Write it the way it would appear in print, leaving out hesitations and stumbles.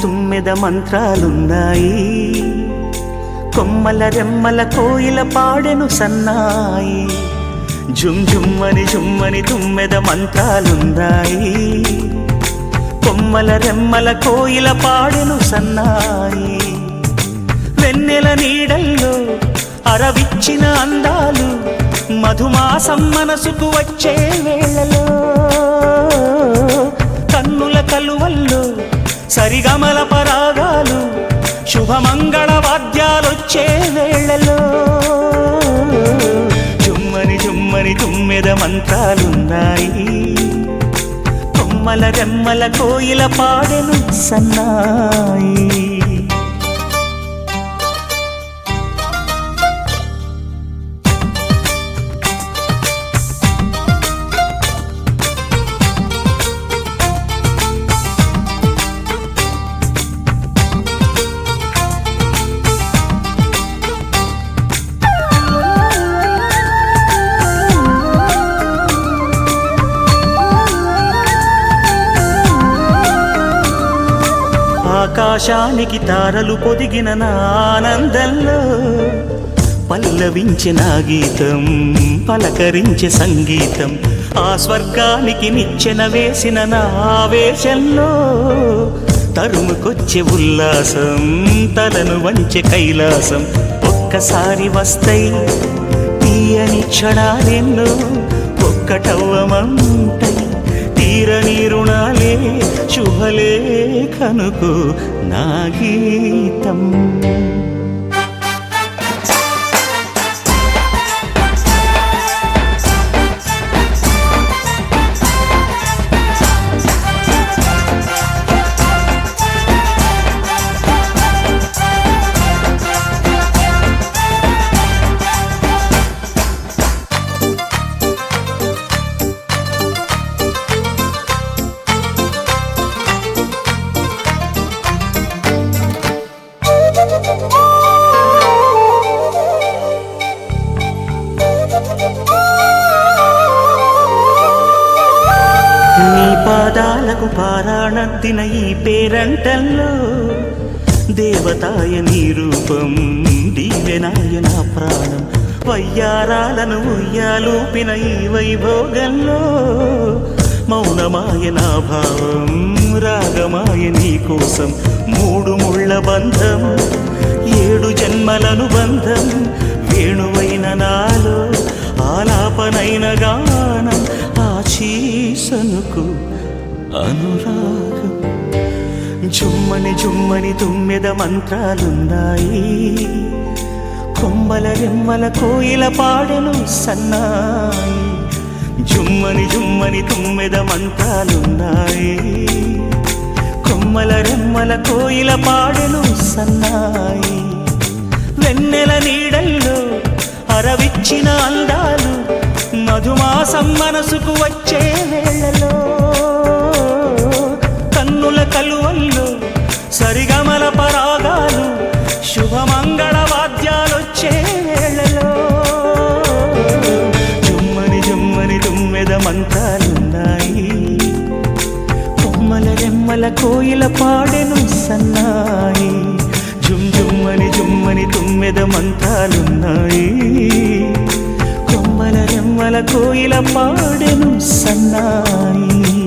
తుమ్మెద మంత్రాలున్నాయి, కొమ్మల రెమ్మల కోయిల పాడెను సన్నాయి. జుమ్ జుమ్మని తుమ్మెద మంత్రాలున్నాయి, కొమ్మల రెమ్మల కోయిల పాడెను సన్నాయి. వెన్నెల నీడల్లో అరవిచ్చిన అందాలు, మధుమాసం మనసుకు వచ్చే వేళలో, కన్నుల కలువల్లో సరిగమల పరాగాలు, శుభమంగళ వాద్యాలొచ్చే వేళలో. జుమ్మని తుమ్మెద మంత్రాలున్నాయి, కొమ్మల రెమ్మల కోయిల పాడెను సన్నాయి. ఆకాశానికి తారలు పొదిగిన నా ఆనందంలో, పల్లవించే నా గీతం పలకరించే సంగీతం. ఆ స్వర్గానికి నిచ్చెన వేసిన నా ఆవేశంలో, తరుముకొచ్చే ఉల్లాసం తలను వంచే కైలాసం. ఒక్కసారి వస్తాయి తీయని క్షణాలెన్నో, ఒక్కటవ్వమంటాయి తీరని రుణాలే. శుభలేఖనుకు నా గీతం. నీ పాదాలకు పారాణద్దిన ఈ పేరంటల్లో, దేవతాయ నీ రూపం దీవెనాయ నా ప్రాణం. వయ్యారాలను ఉయ్యాలూపిన ఈ వైభోగంలో, మౌనమాయ నా భావం రాగమాయ నీ కోసం. మూడు ముళ్ళ బంధం ఏడు జన్మలను బంధం, వేణువైన నాలో ఆలాపనైన గానం. ఆశీసనుకు అనురాగం. జుమ్మని తుమ్మెద మంత్రాలున్నాయి, కొమ్మల రెమ్మల కోయిల పాడెను సన్నాయి. జుమ్మని తుమ్మెద మంత్రాలున్నాయి, కొమ్మల రెమ్మల కోయిల పాడెను సన్నాయి. వెన్నెల నీడల్లో అరవిచ్చిన అందాలు, మధుమాసం మనసుకు వచ్చే వేళలో, కన్నుల కలువల్లో సరిగమల పరాగాలు, శుభమంగళ వాద్యాలొచ్చే వేళలో. జుమ్మని తుమ్మెద మంత్రాలున్నాయి, కొమ్మల రెమ్మల కోయిల పాడెను సన్నాయి. జుమ్మని తుమ్మెద మంత్రాలున్నాయి, కొమ్మల రెమ్మల కోయిల పాడెను సన్నాయి.